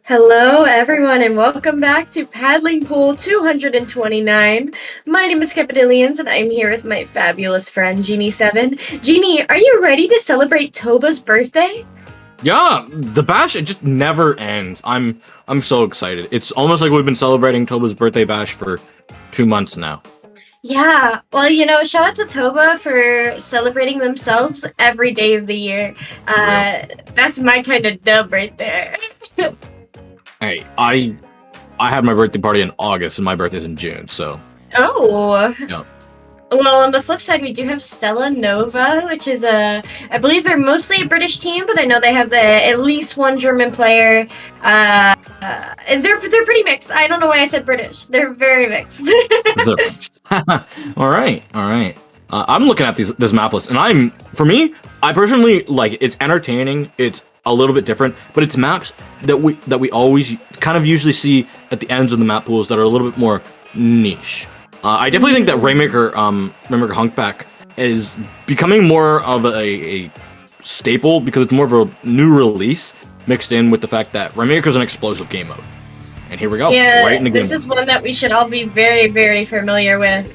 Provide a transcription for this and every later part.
Hello, everyone, and welcome back to Paddling Pool 229. My name is Skepidillions, and I'm here with my fabulous friend, Genie7. Genie, are you ready to celebrate Toba's birthday? Yeah, the bash, it just never ends. I'm so excited. It's almost like we've been celebrating Toba's birthday bash for 2 months now. Yeah, well, shout out to Toba for celebrating themselves every day of the year. That's my kind of dub right there. Hey, I had my birthday party in August, and my birthday's in June, so. Oh. Yeah. Well, on the flip side, we do have Stella Nova, which is I believe they're mostly a British team, but I know they have at least one German player. And they're pretty mixed. I don't know why I said British. They're very mixed. All right. I'm looking at this map list, and I personally like it. It's entertaining. It's a little bit different, but it's maps that we always kind of usually see at the ends of the map pools that are a little bit more niche. I definitely think that Rainmaker Hunkback is becoming more of a staple because it's more of a new release mixed in with the fact that Rainmaker is an explosive game mode. And here we go. Yeah, right in the game this is one that we should all be very, very familiar with.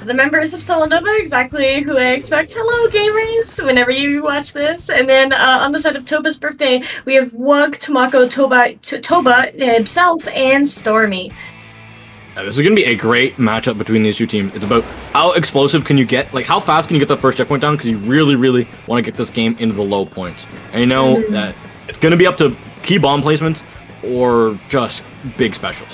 The members of Stella Nova, exactly who I expect. Hello, gamers, whenever you watch this. And then on the side of Toba's birthday, we have Wug, Tomako, Toba himself, and Stormy. This is going to be a great matchup between these two teams. It's about how explosive can you get, like how fast can you get the first checkpoint down, because you really, really want to get this game into the low points. And you know that it's going to be up to key bomb placements or just big specials.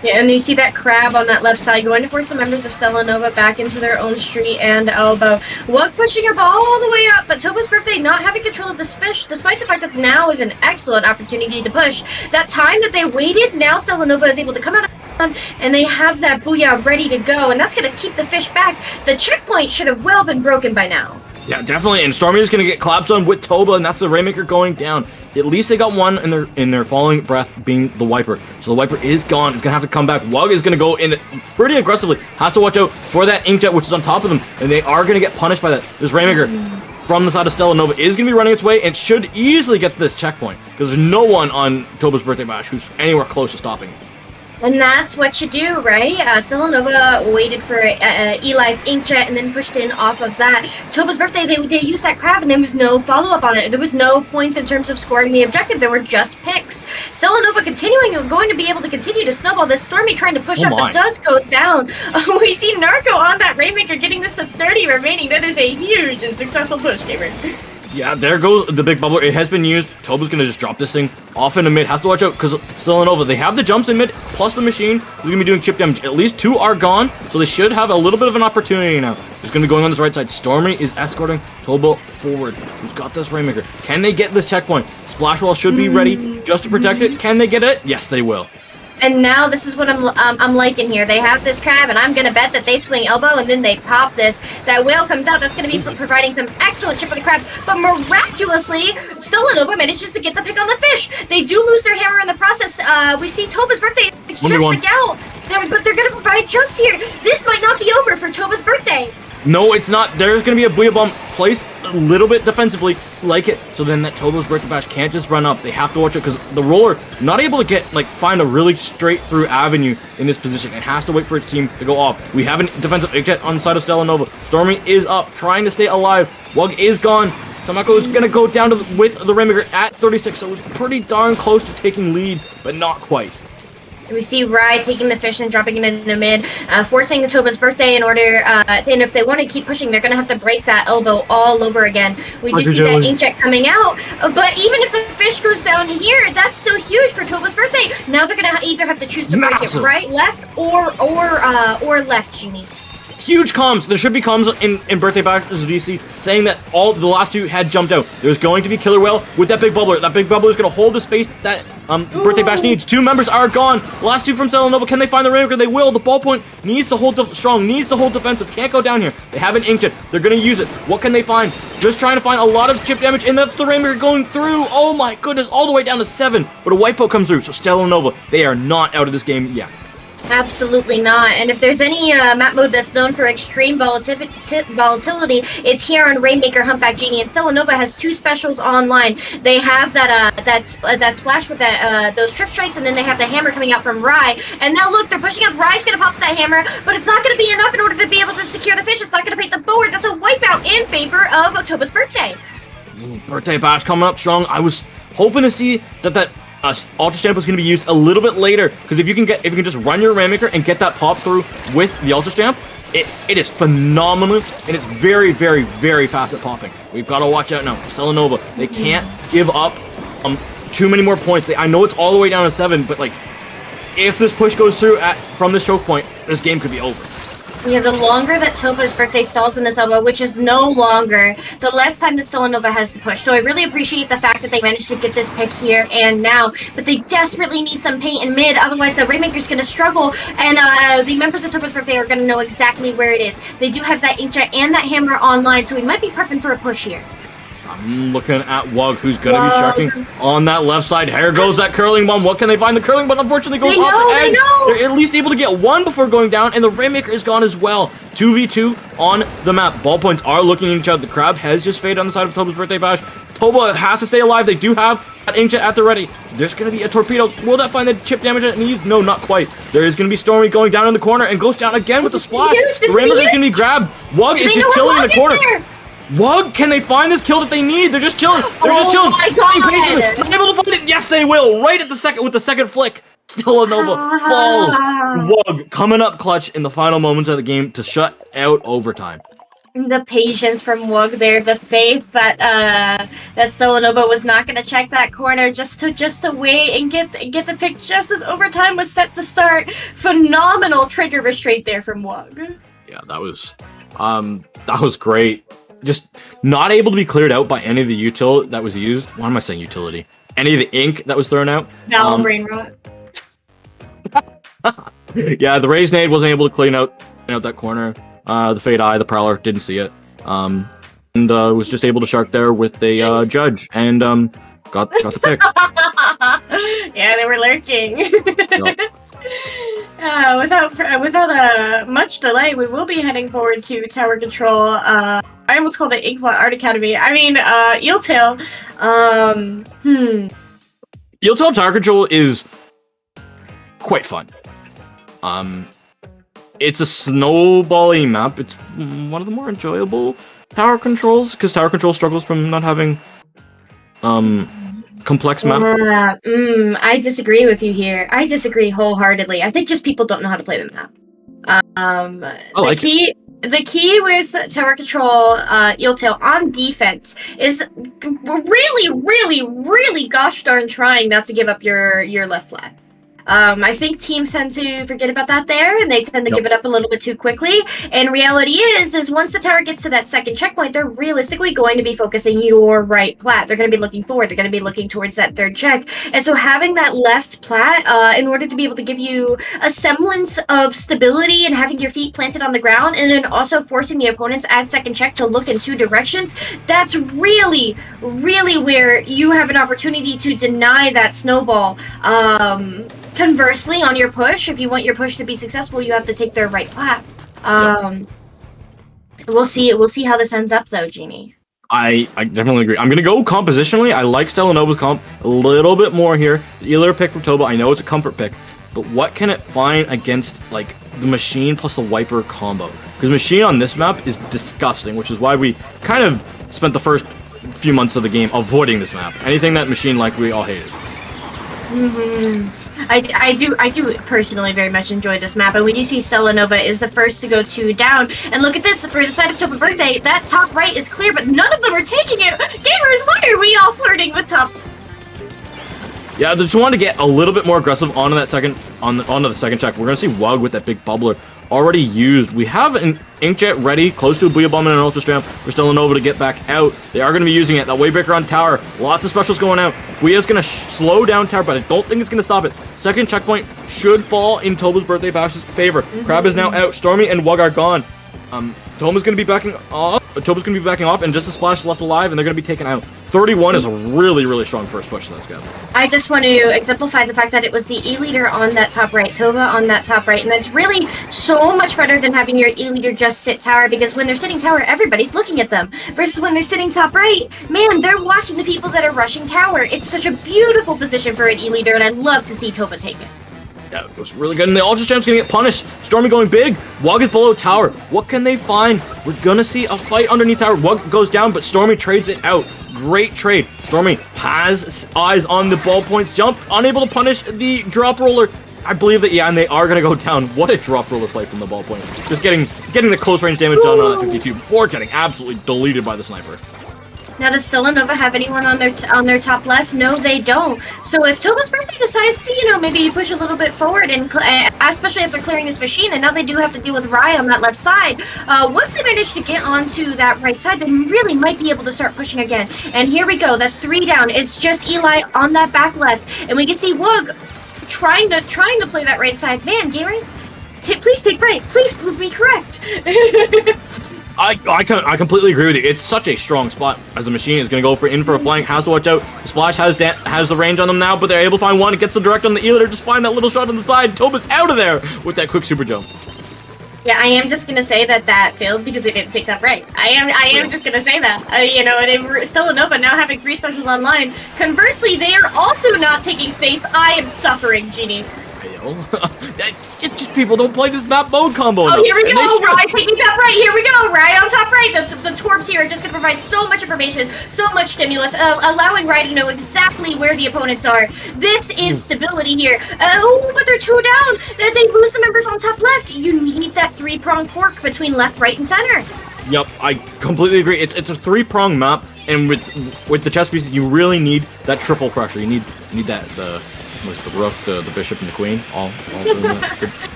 Yeah, and you see that crab on that left side going to force the members of Stella Nova back into their own street and elbow. Wug pushing her ball all the way up, but Toba's birthday not having control of this fish, despite the fact that now is an excellent opportunity to push. That time that they waited, now Stella Nova is able to come out and they have that booyah ready to go, and that's going to keep the fish back. The checkpoint should have well been broken by now. Yeah, definitely, and Stormy is going to get collapsed on with Toba, and that's the Rainmaker going down. At least they got one in their falling breath being the Wiper. So the Wiper is gone. It's going to have to come back. Wug is going to go in pretty aggressively. Has to watch out for that Inkjet, which is on top of them, and they are going to get punished by that. This Rainmaker from the side of Stella Nova is going to be running its way and should easily get this checkpoint, because there's no one on Toba's birthday bash who's anywhere close to stopping it. And that's what you do, right? Stella Nova waited for Eli's Inkjet and then pushed in off of that. Toba's birthday, they used that crab and there was no follow-up on it. There was no points in terms of scoring the objective. There were just picks. Stella Nova going to be able to continue to snowball this. Stormy trying to push up, but does go down. We see Narco on that Rainmaker getting this to 30 remaining. That is a huge and successful push, gamer. Yeah, there goes the big bubble. It has been used. Toba's going to just drop this thing off in the mid. Has to watch out because Stella Nova, they have the jumps in mid, plus the machine. They're going to be doing chip damage. At least two are gone, so they should have a little bit of an opportunity now. It's going to be going on this right side. Stormy is escorting Toba forward. Who's got this Rainmaker? Can they get this checkpoint? Splash Wall should be ready just to protect it. Can they get it? Yes, they will. And now this is what I'm liking here. They have this crab, and I'm gonna bet that they swing elbow, and then they pop this. That whale comes out. That's gonna be providing some excellent chip for the crab. But miraculously, Stella Nova manages to get the pick on the fish. They do lose their hammer in the process. We see Toba's birthday. It's just the gal, but they're gonna provide jumps here. This might not be over for Toba's birthday. No, it's not. There's going to be a Booyah Bomb placed a little bit defensively, like it. So then that Toba's birthday bash can't just run up. They have to watch it because the roller not able to find a really straight through avenue in this position. It has to wait for its team to go off. We have a defensive Inkjet on the side of Stella Nova. Stormy is up, trying to stay alive. Wug is gone. Tomako is going to go down with the Rainmaker at 36, so it's pretty darn close to taking lead, but not quite. We see Rai taking the fish and dropping it in the mid, forcing the Toba's birthday in order and if they want to keep pushing, they're going to have to break that elbow all over again. We do see that Inkjet coming out, but even if the fish goes down here, that's still huge for Toba's birthday. Now they're going to either have to choose to break it right, left, or left, Genie. Huge comms. There should be comms in Birthday Bash DC saying that all the last two had jumped out. There's going to be Killer Whale with that big bubbler. That big bubbler is going to hold the space that Birthday Bash needs. Two members are gone. The last two from Stella Nova. Can they find the Rainmaker? They will. The ballpoint needs to hold strong. Needs to hold defensive. Can't go down here. They have an Inkjet. They're going to use it. What can they find? Just trying to find a lot of chip damage, and that's the Rainmaker going through. Oh my goodness. All the way down to 7. But a Wipeout comes through. So Stella Nova, they are not out of this game yet. Absolutely not. And if there's any map mode that's known for extreme volatility, it's here on Rainmaker, Humpback Genie, and Stella Nova has 2 specials online. They have that splash with those trip strikes, and then they have the hammer coming out from Rye. And now look, they're pushing up. Rye's gonna pop that hammer, but it's not gonna be enough in order to be able to secure the fish. It's not gonna pay them forward. That's a wipeout in favor of Toba's birthday. Birthday bash coming up strong. I was hoping to see that Ultra Stamp was going to be used a little bit later, because if you can just run your Rainmaker and get that pop through with the Ultra Stamp, it is phenomenal, and it's very, very, very fast at popping. We've got to watch out now. Stella Nova, they can't give up too many more points. I know it's all the way down to 7, but like, if this push goes through from this choke point, this game could be over. Yeah, the longer that Toba's birthday stalls in this elbow, which is no longer, the less time that Stella Nova has to push. So I really appreciate the fact that they managed to get this pick here and now, but they desperately need some paint in mid, otherwise the Rainmaker's going to struggle, and the members of Toba's birthday are going to know exactly where it is. They do have that inkjet and that hammer online, so we might be prepping for a push here. I'm looking at Wug, who's going to be sharking on that left side. Here goes that curling bomb. What can they find? The curling bomb unfortunately goes off the edge. They're at least able to get 1 before going down, and the Rainmaker is gone as well. 2v2 on the map. Ballpoints are looking at each other. The crowd has just faded on the side of Toba's birthday bash. Toba has to stay alive. They do have that inkjet at the ready. There's going to be a torpedo. Will that find the chip damage it needs? No, not quite. There is going to be Stormy going down in the corner and goes down again with the splash. The Rainmaker is going to be grabbed. Wug is just chilling in the corner. Wug, can they find this kill that they need? They're just chilling. They're just chilling. My God. Not able to find it. Yes, they will. Right at the second with the second flick. Stella Nova falls. Wug coming up clutch in the final moments of the game to shut out overtime. The patience from Wug there, the faith that that Stella Nova was not going to check that corner just to wait and get the pick just as overtime was set to start. Phenomenal trigger restraint there from Wug. Yeah, that was great. Just not able to be cleared out by any of the util that was used. Why am I saying utility? Any of the ink that was thrown out. Valve brain rot. Yeah, the Raise Nade wasn't able to clean out that corner. The Fade Eye, the Prowler, didn't see it. And was just able to shark there with a Judge, and got the pick. Yeah, they were lurking. Yep. Without much delay, we will be heading forward to Tower Control. I almost called it Inkblot Art Academy. I mean, Eeltail. Eeltail Tower Control is quite fun. It's a snowbally map. It's one of the more enjoyable Tower Controls, because Tower Control struggles from not having complex map. I disagree with you here. I disagree wholeheartedly. I think just people don't know how to play the map. The key with Tower Control Eeltail on defense is really gosh darn trying not to give up your left flag. I think teams tend to forget about that there, and they tend to give it up a little bit too quickly. And reality is once the tower gets to that second checkpoint, they're realistically going to be focusing your right plat. They're going to be looking forward. They're going to be looking towards that third check. And so having that left plat, in order to be able to give you a semblance of stability and having your feet planted on the ground, and then also forcing the opponents at second check to look in 2 directions, that's really where you have an opportunity to deny that snowball. Conversely, on your push, if you want your push to be successful, you have to take their right plat. We'll see how this ends up, though, Genie. I definitely agree. I'm gonna go compositionally. I like Stella Nova's comp a little bit more here. The Eeler pick from Toba, I know it's a comfort pick, but what can it find against like the Machine plus the Wiper combo? Because Machine on this map is disgusting, which is why we kind of spent the first few months of the game avoiding this map. Anything that Machine like, we all hated. I do personally very much enjoy this map, and we do see Stella Nova is the first to go 2 down. And look at this, for the side of Toba Birthday, that top right is clear, but none of them are taking it. Gamers, why are we all flirting with top? Yeah, they just wanted to get a little bit more aggressive onto the second check. We're gonna see Wug with that big bubbler already used. We have an Inkjet ready, close to a Booyah Bomb and an Ultra Stamp for Stella Nova to get back out. They are going to be using it. That Wavebreaker on tower. Lots of specials going out. Booyah's going to slow down tower, but I don't think it's going to stop it. Second checkpoint should fall in Toba's Birthday Bash's favor. Crab is now out. Stormy and Wug are gone. Toma's going to be backing off. Toba's going to be backing off, and just a splash left alive, and they're going to be taken out. 31 is a really, really strong first push, so that's good. I just want to exemplify the fact that it was the E-leader on that top right, Toba on that top right, and that's really so much better than having your E-leader just sit tower, because when they're sitting tower, everybody's looking at them, versus when they're sitting top right, man, they're watching the people that are rushing tower. It's such a beautiful position for an E-leader, and I'd love to see Toba take it. Yeah, it was really good, and the Ultra Champ's gonna get punished. Stormy going big. Wug is below tower. What can they find? We're gonna see a fight underneath tower. Wug goes down, but Stormy trades it out. Great trade. Stormy has eyes on the ballpoint's jump, unable to punish the drop roller. I believe that, yeah, and they are gonna go down. What a drop roller play from the ballpoint. Just getting the close range damage done on 52 before getting absolutely deleted by the sniper. Now, does Stella Nova have anyone on their top left? No, they don't. So if Toba's birthday decides to, maybe push a little bit forward, and especially after clearing this machine, and now they do have to deal with Rye on that left side, once they manage to get onto that right side, they really might be able to start pushing again. And here we go. That's 3 down. It's just Eli on that back left, and we can see Wug trying to play that right side. Man, gamers, please take right. Please prove me correct. I completely agree with you. It's such a strong spot as the machine is going to go for a flank. Has to watch out. Splash has the range on them now, but they're able to find one. It gets the direct on the E-leader. Just find that little shot on the side. Toba's out of there with that quick super jump. Yeah, I am just gonna say that failed because they didn't take top right. I am just gonna say that. They Stella Nova now having 3 specials online. Conversely, they are also not taking space. I am suffering, Genie. It's just people don't play this map mode combo. Oh, here we go. Rye taking top right. Here we go. Rye on top right. The torps here are just going to provide so much information, so much stimulus, allowing Rye to know exactly where the opponents are. This is stability here. But they're 2 down. They lose the members on top left. You need that 3-prong fork between left, right, and center. Yep, I completely agree. It's a 3-prong map, and with the chess pieces, you really need that triple pressure. You need that the rook, the bishop, and the queen, all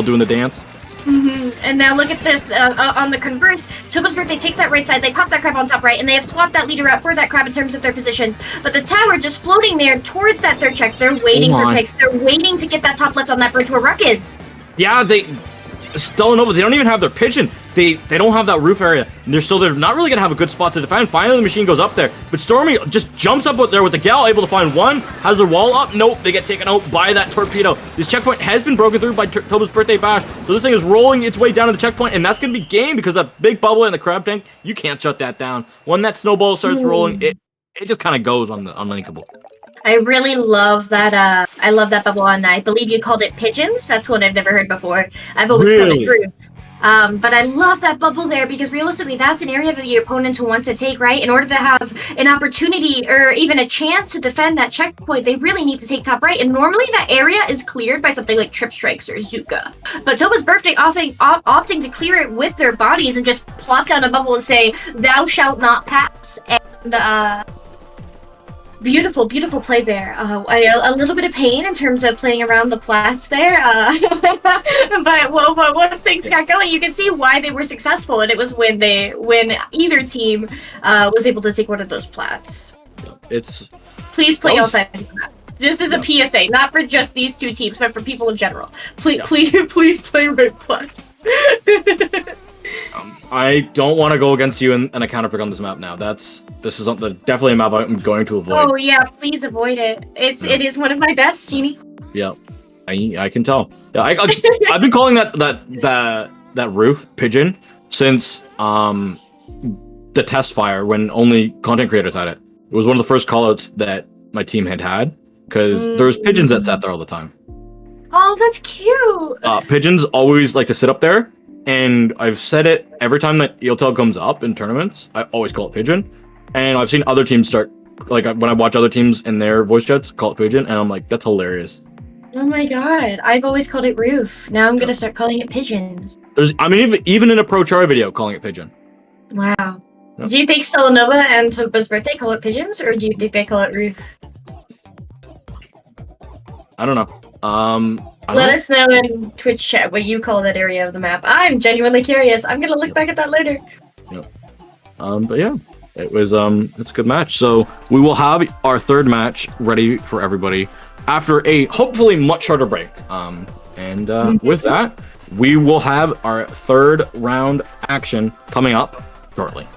doing the dance. And now look at this, on the converse, Toba's birthday takes that right side, they pop that crab on top right, and they have swapped that leader out for that crab in terms of their positions. But the tower just floating there towards that third check, they're waiting for picks, they're waiting to get that top left on that bridge where Ruck is. Yeah, Stella Nova, they don't even have their pigeon. They don't have that roof area. They're not really gonna have a good spot to defend. Finally, the machine goes up there, but Stormy just jumps up there with the gal, able to find one. Has their wall up? Nope. They get taken out by that torpedo. This checkpoint has been broken through by Toba's birthday bash, so this thing is rolling its way down to the checkpoint, and that's gonna be game because that big bubble in the crab tank, you can't shut that down. When that snowball starts rolling, it just kind of goes on the unlinkable. I really love that. I love that bubble on. I believe you called it pigeons. That's one I've never heard before. I've always called it roof. But I love that bubble there because realistically, that's an area that the opponents want to take, right? In order to have an opportunity or even a chance to defend that checkpoint, they really need to take top right. And normally that area is cleared by something like Trip Strikes or Zuka. But Toba's birthday opting to clear it with their bodies and just plop down a bubble and say, "Thou shalt not pass." And beautiful, beautiful play there. A little bit of pain in terms of playing around the plats there. But once things got going, you can see why they were successful, and it was when either team was able to take one of those plats. Please play all sides of the map. This is a PSA, not for just these 2 teams, but for people in general. Please play right plat. I don't want to go against you in a counter pick on this map now. This is definitely a map I'm going to avoid. Oh yeah, please avoid it. It is one of my best, Genie. Yeah, I can tell. Yeah, I've been calling that roof pigeon since the test fire when only content creators had it. It was one of the first callouts that my team had because there was pigeons that sat there all the time. Oh, that's cute. Pigeons always like to sit up there. And I've said it every time that EOTEL comes up in tournaments, I always call it pigeon. And I've seen other teams start, like when I watch other teams in their voice chats, call it pigeon, and I'm like, that's hilarious. Oh my god, I've always called it roof. Now I'm gonna start calling it pigeons. Even in a Pro Char video, calling it pigeon. Wow. Yep. Do you think Stella Nova and Toba's birthday call it pigeons, or do you think they call it roof? I don't know. Let us know in Twitch chat what you call that area of the map. I'm genuinely curious. I'm gonna look back at that later. Yep. But yeah, it's a good match. So we will have our 3rd match ready for everybody after a hopefully much shorter break. With that, we will have our 3rd round action coming up shortly.